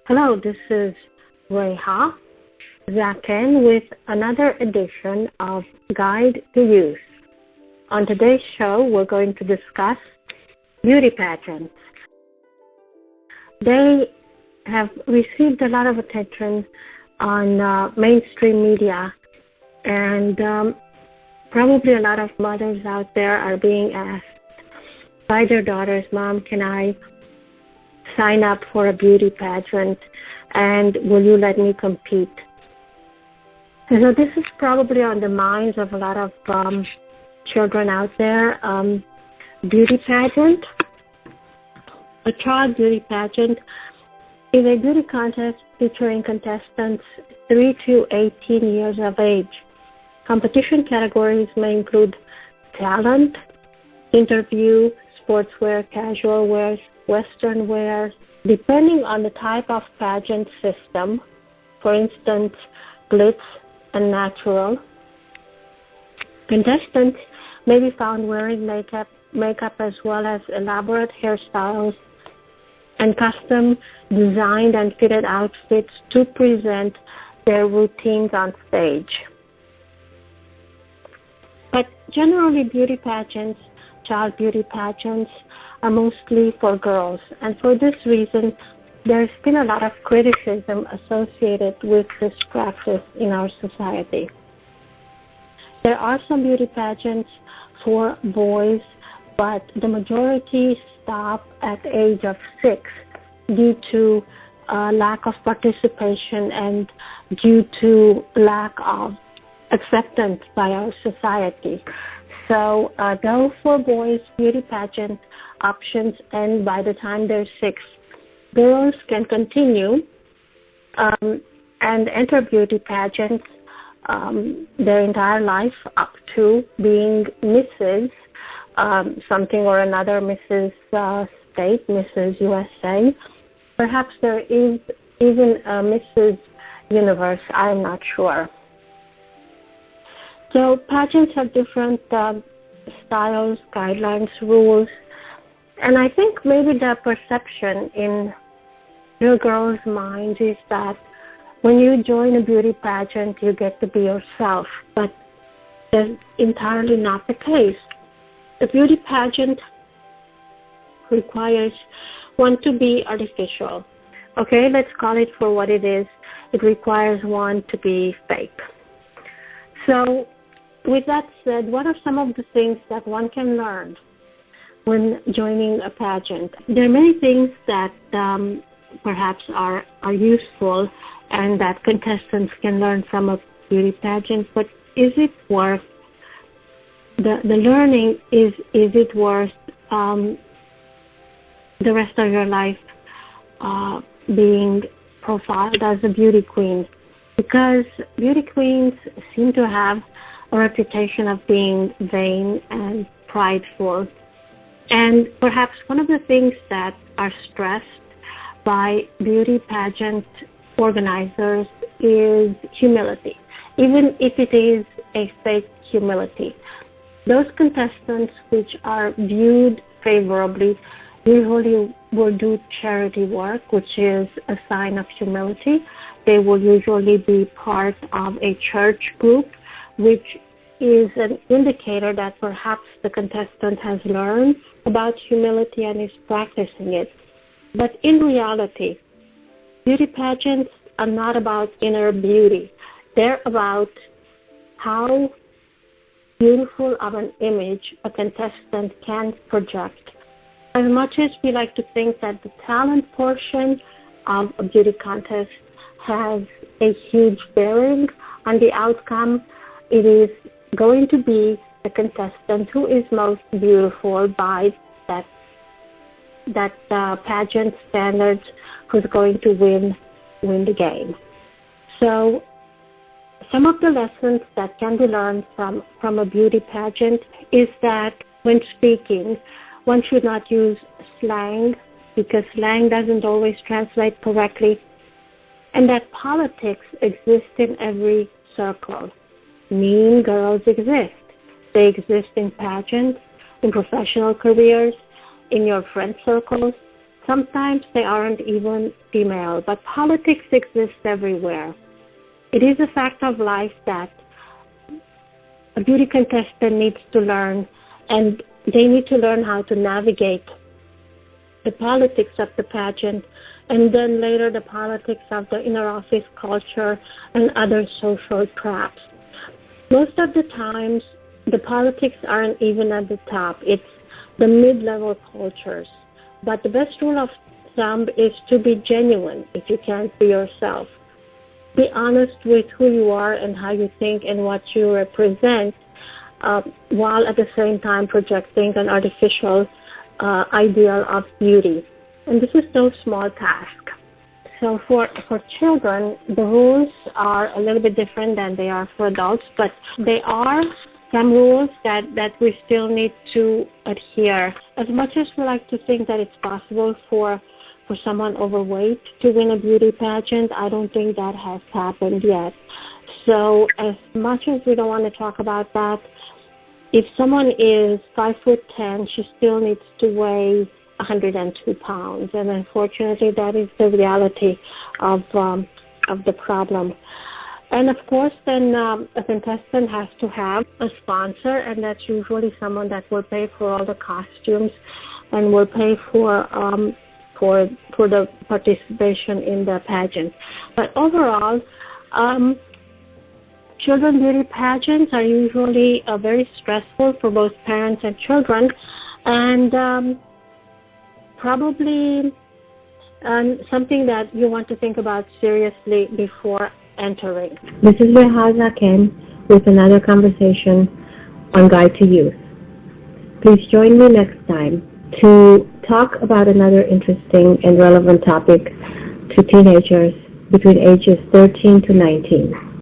Hello, this is Reha Zaken with another edition of Guide to Youth. On today's show, we're going to discuss beauty pageants. They have received a lot of attention on mainstream media, and probably a lot of mothers out there are being asked by their daughters, Mom, can I sign up for a beauty pageant, and will you let me compete? So this is probably on the minds of a lot of children out there. Beauty pageant, a child beauty pageant, is a beauty contest featuring contestants 3 to 18 years of age. Competition categories may include talent, interview, sportswear, casual wear, Western wear, depending on the type of pageant system, for instance, glitz and natural. Contestants may be found wearing makeup as well as elaborate hairstyles and custom designed and fitted outfits to present their routines on stage. But generally, beauty pageants, child beauty pageants, are mostly for girls. And for this reason, there's been a lot of criticism associated with this practice in our society. There are some beauty pageants for boys, but the majority stop at the age of 6 due to lack of participation and due to lack of acceptance by our society. So though for boys, beauty pageant options end by the time they're 6, girls can continue and enter beauty pageants their entire life up to being Mrs. Something or another, Mrs. State, Mrs. USA. Perhaps there is even a Mrs. Universe, I'm not sure. So pageants have different styles, guidelines, rules, and I think maybe the perception in your girls' minds is that when you join a beauty pageant, you get to be yourself, but that's entirely not the case. The beauty pageant requires one to be artificial. Okay, let's call it for what it is. It requires one to be fake. So with that said, what are some of the things that one can learn when joining a pageant? There are many things that perhaps are useful and that contestants can learn from a beauty pageant, but is it worth the learning? Is it worth the rest of your life being profiled as a beauty queen? Because beauty queens seem to have a reputation of being vain and prideful. And perhaps one of the things that are stressed by beauty pageant organizers is humility, even if it is a fake humility. Those contestants which are viewed favorably usually will do charity work, which is a sign of humility. They will usually be part of a church group, which is an indicator that perhaps the contestant has learned about humility and is practicing it. But in reality, beauty pageants are not about inner beauty. They're about how beautiful of an image a contestant can project. As much as we like to think that the talent portion of a beauty contest has a huge bearing on the outcome, it is going to be the contestant who is most beautiful by that pageant standards who's going to win the game. So some of the lessons that can be learned from a beauty pageant is that when speaking, one should not use slang because slang doesn't always translate correctly, and that politics exist in every circle. Mean girls exist. They exist in pageants, in professional careers, in your friend circles, Sometimes they aren't even female, but politics exists everywhere. It is a fact of life that a beauty contestant needs to learn, and they need to learn how to navigate the politics of the pageant, and then later the politics of the inner office culture and other social traps. Most of the times, the politics aren't even at the top. It's the mid-level cultures. But the best rule of thumb is to be genuine if you can't be yourself. Be honest with who you are and how you think and what you represent, while at the same time projecting an artificial ideal of beauty. And this is no small task. So for children, the rules are a little bit different than they are for adults, but they are some rules that we still need to adhere. As much as we like to think that it's possible for someone overweight to win a beauty pageant, I don't think that has happened yet. So as much as we don't want to talk about that, if someone is 5'10", she still needs to weigh 102 pounds, and unfortunately, that is the reality of the problem. And of course, then a contestant has to have a sponsor, and that's usually someone that will pay for all the costumes and will pay for the participation in the pageant. But overall, children beauty pageants are usually very stressful for both parents and children, and probably something that you want to think about seriously before entering. This is Rehaza Ken with another conversation on Guide to Youth. Please join me next time to talk about another interesting and relevant topic to teenagers between ages 13 to 19.